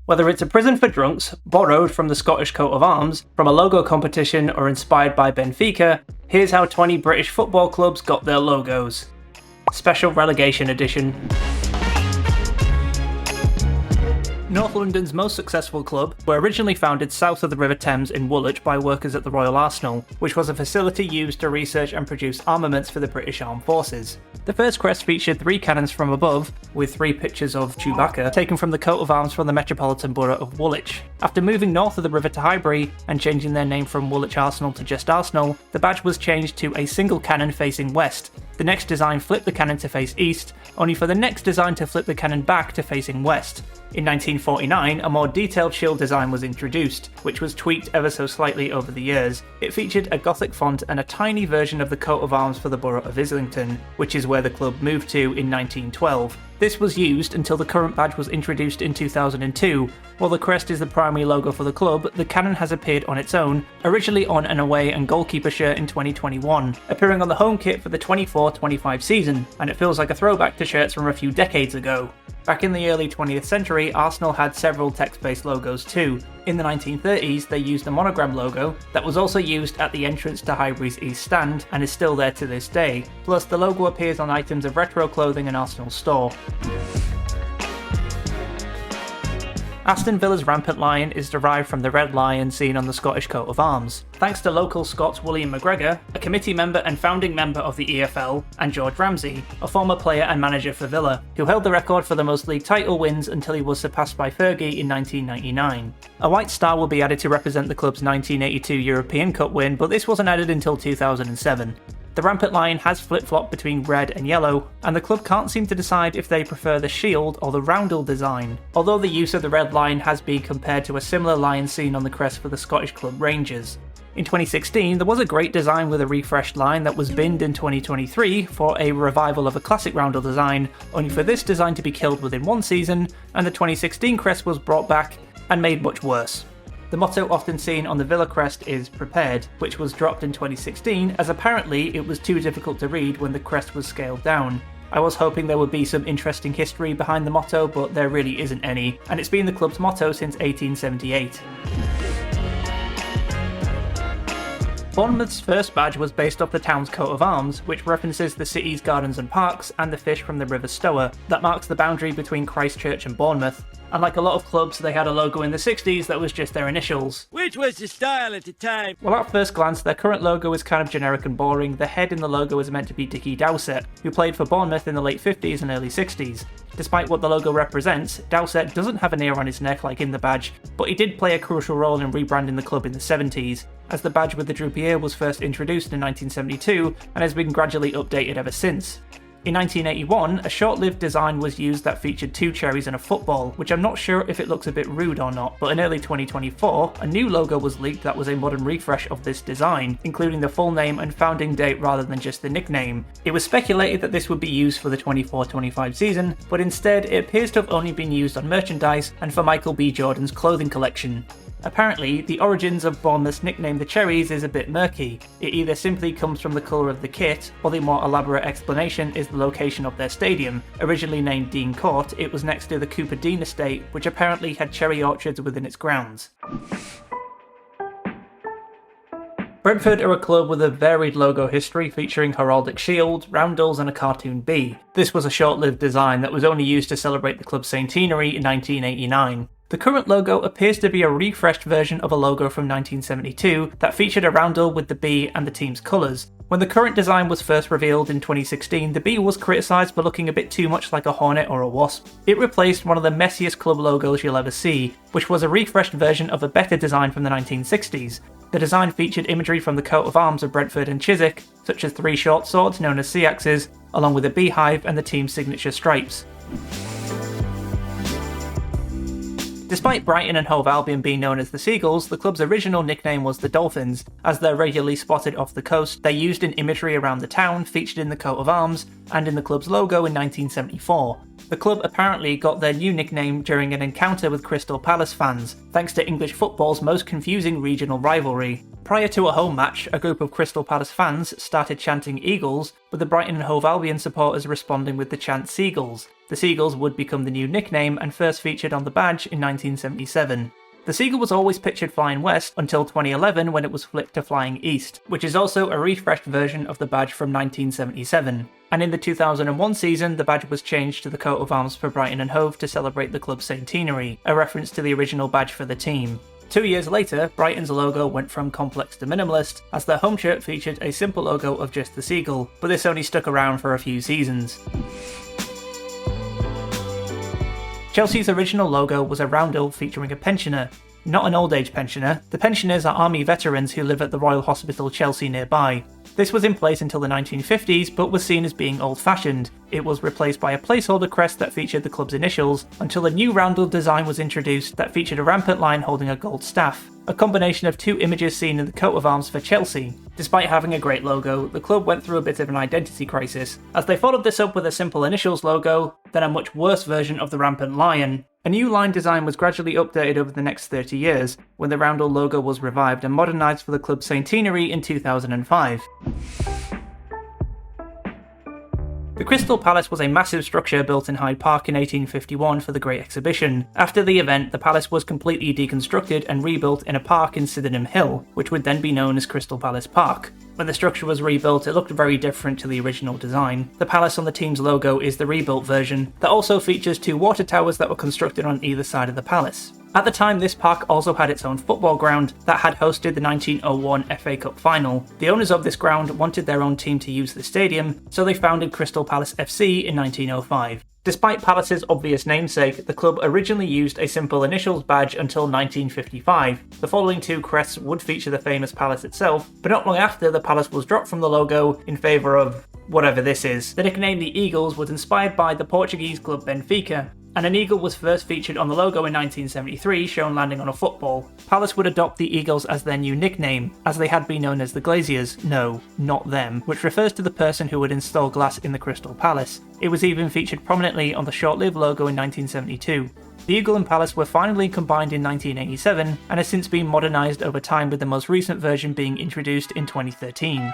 Whether it's a prison for drunks, borrowed from the Scottish coat of arms, from a logo competition, or inspired by Benfica, here's how 20 British football clubs got their logos. Special Relegation Edition. North London's most successful club were originally founded south of the River Thames in Woolwich by workers at the Royal Arsenal, which was a facility used to research and produce armaments for the British Armed Forces. The first crest featured 3 cannons from above, with 3 pictures of Chewbacca, taken from the coat of arms from the Metropolitan Borough of Woolwich. After moving north of the river to Highbury and changing their name from Woolwich Arsenal to just Arsenal, the badge was changed to a single cannon facing west. The next design flipped the cannon to face east, only for the next design to flip the cannon back to facing west. In 1949, a more detailed shield design was introduced, which was tweaked ever so slightly over the years. It featured a Gothic font and a tiny version of the coat of arms for the borough of Islington, which is where the club moved to in 1912. This was used until the current badge was introduced in 2002. While the crest is the primary logo for the club, the cannon has appeared on its own, originally on an away and goalkeeper shirt in 2021, appearing on the home kit for the 24-25 season, and it feels like a throwback to shirts from a few decades ago. Back in the early 20th century, Arsenal had several text-based logos too. In the 1930s, they used a monogram logo that was also used at the entrance to Highbury's East Stand and is still there to this day. Plus, the logo appears on items of retro clothing in Arsenal's store. Aston Villa's rampant lion is derived from the red lion seen on the Scottish coat of arms. Thanks to local Scots William McGregor, a committee member and founding member of the EFL, and George Ramsey, a former player and manager for Villa, who held the record for the most league title wins until he was surpassed by Fergie in 1999. A white star will be added to represent the club's 1982 European Cup win, but this wasn't added until 2007. The rampant lion has flip-flopped between red and yellow, and the club can't seem to decide if they prefer the shield or the roundel design, although the use of the red lion has been compared to a similar lion seen on the crest for the Scottish club Rangers. In 2016, there was a great design with a refreshed line that was binned in 2023 for a revival of a classic roundel design, only for this design to be killed within one season, and the 2016 crest was brought back and made much worse. The motto often seen on the Villa crest is "Prepared," which was dropped in 2016 as apparently it was too difficult to read when the crest was scaled down. I was hoping there would be some interesting history behind the motto, but there really isn't any, and it's been the club's motto since 1878. Bournemouth's first badge was based off the town's coat of arms, which references the city's gardens and parks and the fish from the River Stour that marks the boundary between Christchurch and Bournemouth. And like a lot of clubs, they had a logo in the 60s that was just their initials, which was the style at the time. Well, at first glance, their current logo is kind of generic and boring. The head in the logo is meant to be Dickie Dowsett, who played for Bournemouth in the late 50s and early 60s. Despite what the logo represents, Dowsett doesn't have an ear on his neck like in the badge, but he did play a crucial role in rebranding the club in the 70s, as the badge with the droopy ear was first introduced in 1972 and has been gradually updated ever since. In 1981, a short-lived design was used that featured 2 cherries and a football, which I'm not sure if it looks a bit rude or not, but in early 2024, a new logo was leaked that was a modern refresh of this design, including the full name and founding date rather than just the nickname. It was speculated that this would be used for the 24-25 season, but instead it appears to have only been used on merchandise and for Michael B. Jordan's clothing collection. Apparently, the origins of Bournemouth's nickname the Cherries is a bit murky. It either simply comes from the colour of the kit, or the more elaborate explanation is the location of their stadium. Originally named Dean Court, it was next to the Cooper Dean estate, which apparently had cherry orchards within its grounds. Brentford are a club with a varied logo history featuring heraldic shields, roundels and a cartoon bee. This was a short-lived design that was only used to celebrate the club's centenary in 1989. The current logo appears to be a refreshed version of a logo from 1972 that featured a roundel with the bee and the team's colours. When the current design was first revealed in 2016, the bee was criticised for looking a bit too much like a hornet or a wasp. It replaced one of the messiest club logos you'll ever see, which was a refreshed version of a better design from the 1960s. The design featured imagery from the coat of arms of Brentford and Chiswick, such as 3 short swords known as sea axes, along with a beehive and the team's signature stripes. Despite Brighton and Hove Albion being known as the Seagulls, the club's original nickname was the Dolphins, as they're regularly spotted off the coast. They're used in imagery around the town, featured in the coat of arms, and in the club's logo in 1974. The club apparently got their new nickname during an encounter with Crystal Palace fans, thanks to English football's most confusing regional rivalry. Prior to a home match, a group of Crystal Palace fans started chanting Eagles, with the Brighton and Hove Albion supporters responding with the chant Seagulls. The Seagulls would become the new nickname and first featured on the badge in 1977. The Seagull was always pictured flying west until 2011 when it was flipped to flying east, which is also a refreshed version of the badge from 1977. And in the 2001 season, the badge was changed to the coat of arms for Brighton and Hove to celebrate the club's centenary, a reference to the original badge for the team. 2 years later, Brighton's logo went from complex to minimalist, as their home shirt featured a simple logo of just the seagull, but this only stuck around for a few seasons. Chelsea's original logo was a roundel featuring a pensioner. Not an old age pensioner, the pensioners are army veterans who live at the Royal Hospital Chelsea nearby. This was in place until the 1950s, but was seen as being old-fashioned. It was replaced by a placeholder crest that featured the club's initials, until a new roundel design was introduced that featured a rampant lion holding a gold staff, a combination of two images seen in the coat of arms for Chelsea. Despite having a great logo, the club went through a bit of an identity crisis, as they followed this up with a simple initials logo, then a much worse version of the rampant lion. A new line design was gradually updated over the next 30 years, when the roundel logo was revived and modernised for the club's centenary in 2005. The Crystal Palace was a massive structure built in Hyde Park in 1851 for the Great Exhibition. After the event, the palace was completely deconstructed and rebuilt in a park in Sydenham Hill, which would then be known as Crystal Palace Park. When the structure was rebuilt, it looked very different to the original design. The palace on the team's logo is the rebuilt version, that also features two water towers that were constructed on either side of the palace. At the time, this park also had its own football ground that had hosted the 1901 FA Cup final. The owners of this ground wanted their own team to use the stadium, so they founded Crystal Palace FC in 1905. Despite Palace's obvious namesake, the club originally used a simple initials badge until 1955. The following two crests would feature the famous palace itself, but not long after, the palace was dropped from the logo in favour of whatever this is. The nickname the Eagles was inspired by the Portuguese club Benfica, and an eagle was first featured on the logo in 1973, shown landing on a football. Palace would adopt the Eagles as their new nickname, as they had been known as the Glaziers, no, not them, which refers to the person who would install glass in the Crystal Palace. It was even featured prominently on the short-lived logo in 1972. The Eagle and Palace were finally combined in 1987, and has since been modernised over time, with the most recent version being introduced in 2013.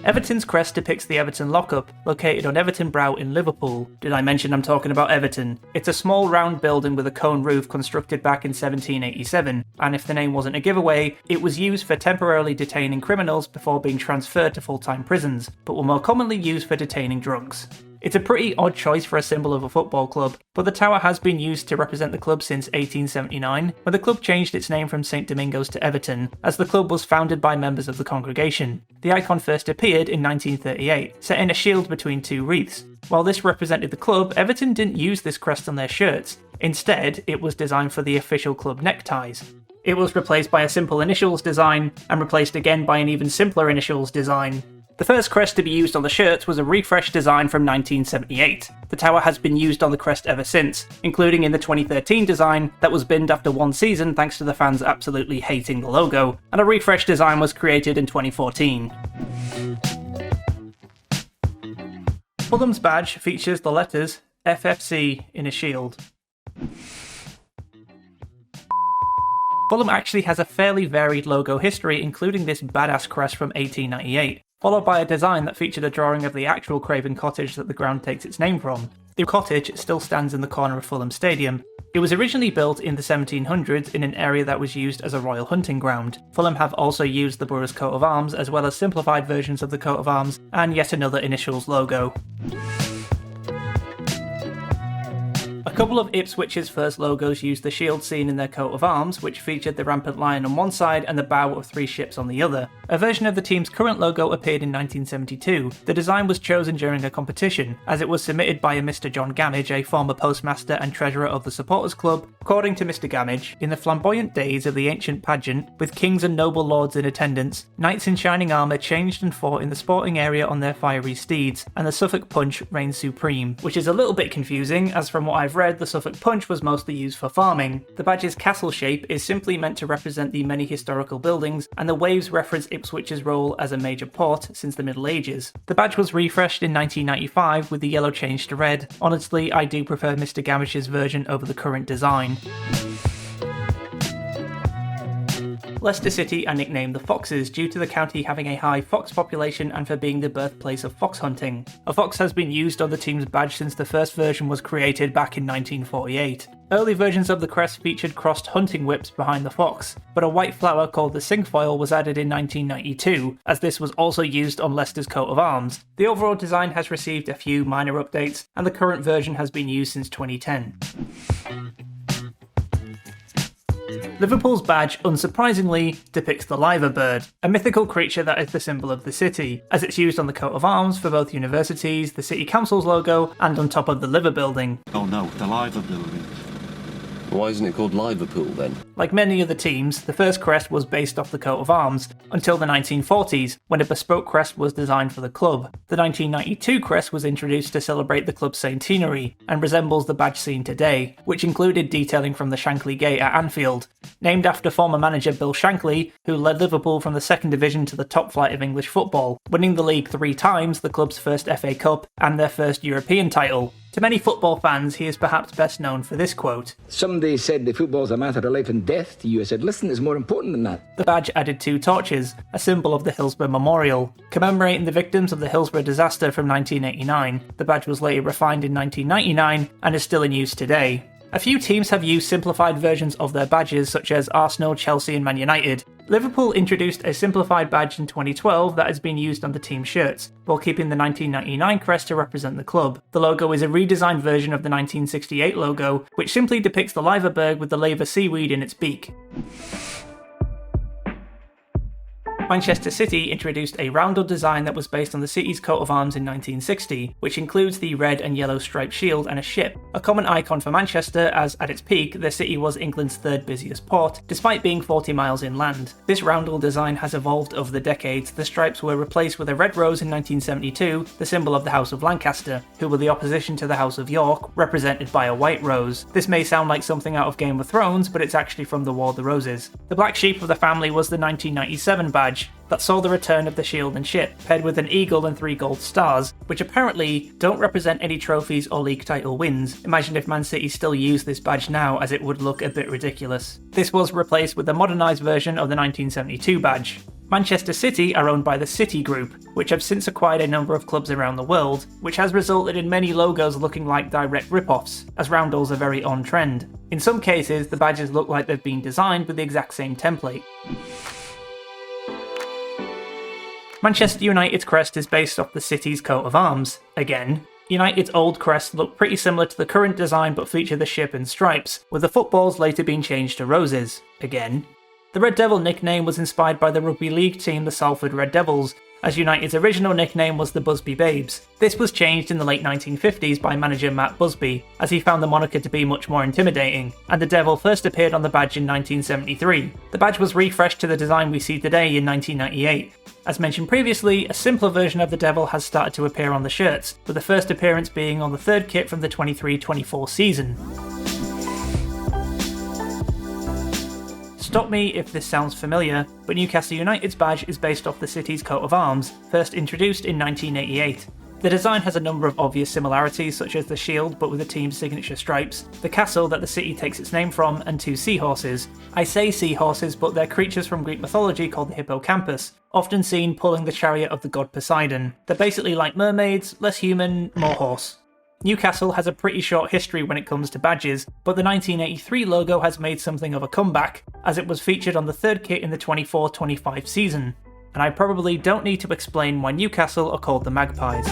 Everton's crest depicts the Everton lockup, located on Everton Brow in Liverpool. Did I mention I'm talking about Everton? It's a small round building with a cone roof constructed back in 1787, and if the name wasn't a giveaway, it was used for temporarily detaining criminals before being transferred to full-time prisons, but were more commonly used for detaining drunks. It's a pretty odd choice for a symbol of a football club, but the tower has been used to represent the club since 1879, when the club changed its name from St Domingo's to Everton, as the club was founded by members of the congregation. The icon first appeared in 1938, set in a shield between two wreaths. While this represented the club, Everton didn't use this crest on their shirts. Instead, it was designed for the official club neckties. It was replaced by a simple initials design, and replaced again by an even simpler initials design. The first crest to be used on the shirts was a refreshed design from 1978. The tower has been used on the crest ever since, including in the 2013 design that was binned after one season thanks to the fans absolutely hating the logo, and a refreshed design was created in 2014. Fulham's badge features the letters FFC in a shield. Fulham actually has a fairly varied logo history, including this badass crest from 1898. Followed by a design that featured a drawing of the actual Craven Cottage that the ground takes its name from. The cottage still stands in the corner of Fulham Stadium. It was originally built in the 1700s in an area that was used as a royal hunting ground. Fulham have also used the borough's coat of arms, as well as simplified versions of the coat of arms, and yet another initials logo. A couple of Ipswich's first logos used the shield seen in their coat of arms, which featured the rampant lion on one side and the bow of three ships on the other. A version of the team's current logo appeared in 1972. The design was chosen during a competition, as it was submitted by a Mr. John Gamage, a former postmaster and treasurer of the Supporters Club. According to Mr. Gamage, in the flamboyant days of the ancient pageant, with kings and noble lords in attendance, knights in shining armour changed and fought in the sporting area on their fiery steeds, and the Suffolk Punch reigned supreme. Which is a little bit confusing, as from what I've read, the Suffolk Punch was mostly used for farming. The badge's castle shape is simply meant to represent the many historical buildings, and the waves reference Ipswich's role as a major port since the Middle Ages. The badge was refreshed in 1995 with the yellow changed to red. Honestly, I do prefer Mr. Gamage's version over the current design. Leicester City are nicknamed the Foxes due to the county having a high fox population and for being the birthplace of fox hunting. A fox has been used on the team's badge since the first version was created back in 1948. Early versions of the crest featured crossed hunting whips behind the fox, but a white flower called the cinquefoil was added in 1992, as this was also used on Leicester's coat of arms. The overall design has received a few minor updates, and the current version has been used since 2010. Liverpool's badge, unsurprisingly, depicts the liver bird, a mythical creature that is the symbol of the city, as it's used on the coat of arms for both universities, the city council's logo, and on top of the liver building. Oh no, the liver building. Why isn't it called Liverpool then? Like many other teams, the first crest was based off the coat of arms, until the 1940s, when a bespoke crest was designed for the club. The 1992 crest was introduced to celebrate the club's centenary, and resembles the badge seen today, which included detailing from the Shankly Gate at Anfield. Named after former manager Bill Shankly, who led Liverpool from the second division to the top flight of English football, winning the league 3 times, the club's first FA Cup, and their first European title. To many football fans, he is perhaps best known for this quote. Somebody said the football's a matter of life and death to you. I said, listen, it's more important than that. The badge added 2 torches, a symbol of the Hillsborough Memorial. Commemorating the victims of the Hillsborough disaster from 1989, the badge was later refined in 1999 and is still in use today. A few teams have used simplified versions of their badges, such as Arsenal, Chelsea and Man United. Liverpool introduced a simplified badge in 2012 that has been used on the team shirts, while keeping the 1999 crest to represent the club. The logo is a redesigned version of the 1968 logo, which simply depicts the liver bird with the laver seaweed in its beak. Manchester City introduced a roundel design that was based on the city's coat of arms in 1960, which includes the red and yellow striped shield and a ship, a common icon for Manchester as, at its peak, the city was England's 3rd busiest port, despite being 40 miles inland. This roundel design has evolved over the decades. The stripes were replaced with a red rose in 1972, the symbol of the House of Lancaster, who were the opposition to the House of York, represented by a white rose. This may sound like something out of Game of Thrones, but it's actually from the War of the Roses. The black sheep of the family was the 1997 badge, that saw the return of the shield and ship, paired with an eagle and 3 gold stars, which apparently don't represent any trophies or league title wins. Imagine if Man City still used this badge now, as it would look a bit ridiculous. This was replaced with a modernised version of the 1972 badge. Manchester City are owned by the City Group, which have since acquired a number of clubs around the world, which has resulted in many logos looking like direct rip-offs, as roundels are very on trend. In some cases, the badges look like they've been designed with the exact same template. Manchester United's crest is based off the city's coat of arms. Again, United's old crest looked pretty similar to the current design but feature the ship and stripes, with the footballs later being changed to roses. Again, the Red Devil nickname was inspired by the rugby league team the Salford Red Devils, as United's original nickname was the Busby Babes. This was changed in the late 1950s by manager Matt Busby, as he found the moniker to be much more intimidating, and the Devil first appeared on the badge in 1973. The badge was refreshed to the design we see today in 1998. As mentioned previously, a simpler version of the Devil has started to appear on the shirts, with the first appearance being on the 3rd kit from the 23-24 season. Stop me if this sounds familiar, but Newcastle United's badge is based off the city's coat of arms, first introduced in 1988. The design has a number of obvious similarities, such as the shield but with the team's signature stripes, the castle that the city takes its name from, and 2 seahorses. I say seahorses, but they're creatures from Greek mythology called the hippocampus, often seen pulling the chariot of the god Poseidon. They're basically like mermaids, less human, more horse. Newcastle has a pretty short history when it comes to badges, but the 1983 logo has made something of a comeback, as it was featured on the 3rd kit in the 24-25 season. And I probably don't need to explain why Newcastle are called the Magpies.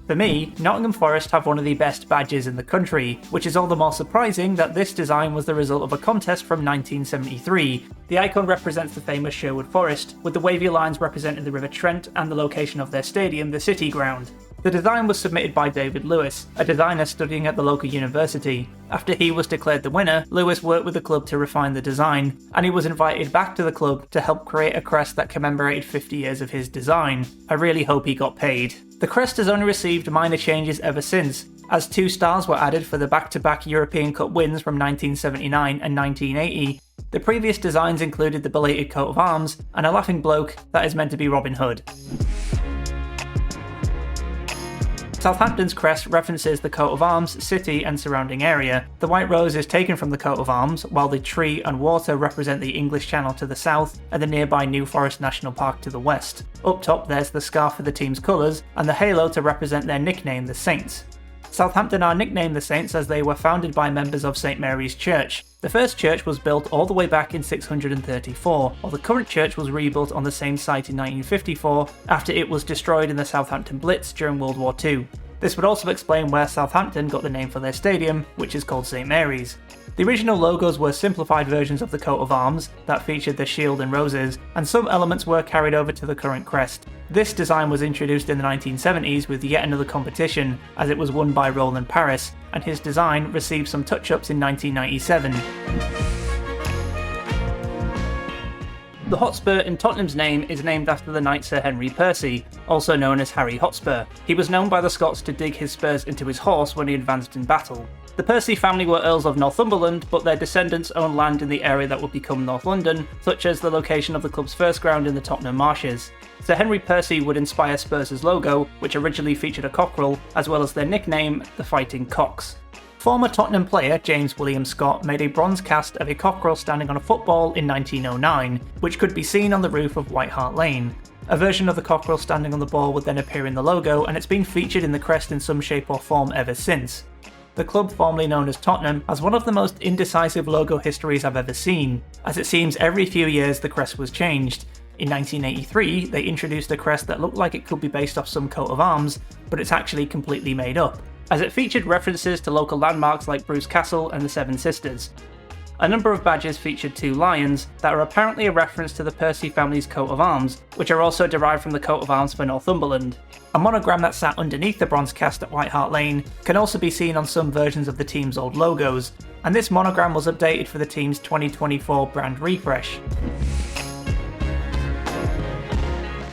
For me, Nottingham Forest have one of the best badges in the country, which is all the more surprising that this design was the result of a contest from 1973. The icon represents the famous Sherwood Forest, with the wavy lines representing the River Trent and the location of their stadium, the City Ground. The design was submitted by David Lewis, a designer studying at the local university. After he was declared the winner, Lewis worked with the club to refine the design, and he was invited back to the club to help create a crest that commemorated 50 years of his design. I really hope he got paid. The crest has only received minor changes ever since, as 2 stars were added for the back-to-back European Cup wins from 1979 and 1980. The previous designs included the belated coat of arms and a laughing bloke that is meant to be Robin Hood. Southampton's crest references the coat of arms, city and surrounding area. The white rose is taken from the coat of arms, while the tree and water represent the English Channel to the south and the nearby New Forest National Park to the west. Up top there's the scarf for the team's colours and the halo to represent their nickname, the Saints. Southampton are nicknamed the Saints as they were founded by members of St Mary's Church. The first church was built all the way back in 634, while the current church was rebuilt on the same site in 1954 after it was destroyed in the Southampton Blitz during World War II. This would also explain where Southampton got the name for their stadium, which is called St Mary's. The original logos were simplified versions of the coat of arms that featured the shield and roses, and some elements were carried over to the current crest. This design was introduced in the 1970s with yet another competition, as it was won by Roland Paris, and his design received some touch-ups in 1997. The Hotspur in Tottenham's name is named after the knight Sir Henry Percy, also known as Harry Hotspur. He was known by the Scots to dig his spurs into his horse when he advanced in battle. The Percy family were Earls of Northumberland, but their descendants owned land in the area that would become North London, such as the location of the club's first ground in the Tottenham Marshes. Sir Henry Percy would inspire Spurs' logo, which originally featured a cockerel, as well as their nickname, the Fighting Cocks. Former Tottenham player James William Scott made a bronze cast of a cockerel standing on a football in 1909, which could be seen on the roof of White Hart Lane. A version of the cockerel standing on the ball would then appear in the logo, and it's been featured in the crest in some shape or form ever since. The club, formerly known as Tottenham, has one of the most indecisive logo histories I've ever seen, as it seems every few years the crest was changed. In 1983, they introduced a crest that looked like it could be based off some coat of arms, but it's actually completely made up, as it featured references to local landmarks like Bruce Castle and the Seven Sisters. A number of badges featured two lions that are apparently a reference to the Percy family's coat of arms, which are also derived from the coat of arms for Northumberland. A monogram that sat underneath the bronze cast at White Hart Lane can also be seen on some versions of the team's old logos, and this monogram was updated for the team's 2024 brand refresh.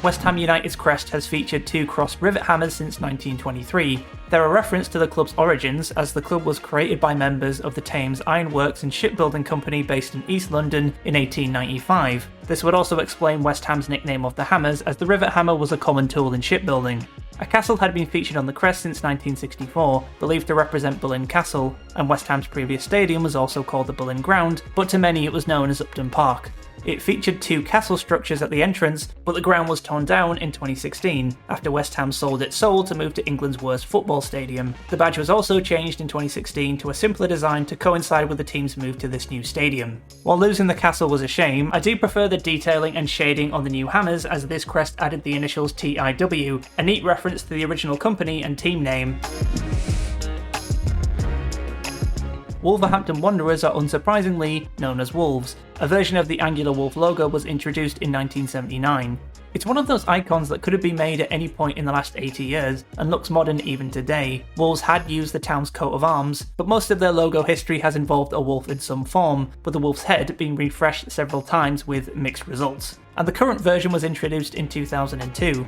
West Ham United's crest has featured two crossed rivet hammers since 1923. They're a reference to the club's origins, as the club was created by members of the Thames Ironworks and Shipbuilding Company based in East London in 1895. This would also explain West Ham's nickname of the hammers, as the rivet hammer was a common tool in shipbuilding. A castle had been featured on the crest since 1964, believed to represent Boleyn Castle, and West Ham's previous stadium was also called the Boleyn Ground, but to many it was known as Upton Park. It featured two castle structures at the entrance, but the ground was torn down in 2016, after West Ham sold its soul to move to England's worst football stadium. The badge was also changed in 2016 to a simpler design to coincide with the team's move to this new stadium. While losing the castle was a shame, I do prefer the detailing and shading on the new hammers, as this crest added the initials TIW, a neat reference to the original company and team name. Wolverhampton Wanderers are unsurprisingly known as Wolves. A version of the angular wolf logo was introduced in 1979. It's one of those icons that could have been made at any point in the last 80 years, and looks modern even today. Wolves had used the town's coat of arms, but most of their logo history has involved a wolf in some form, with the wolf's head being refreshed several times with mixed results. And the current version was introduced in 2002.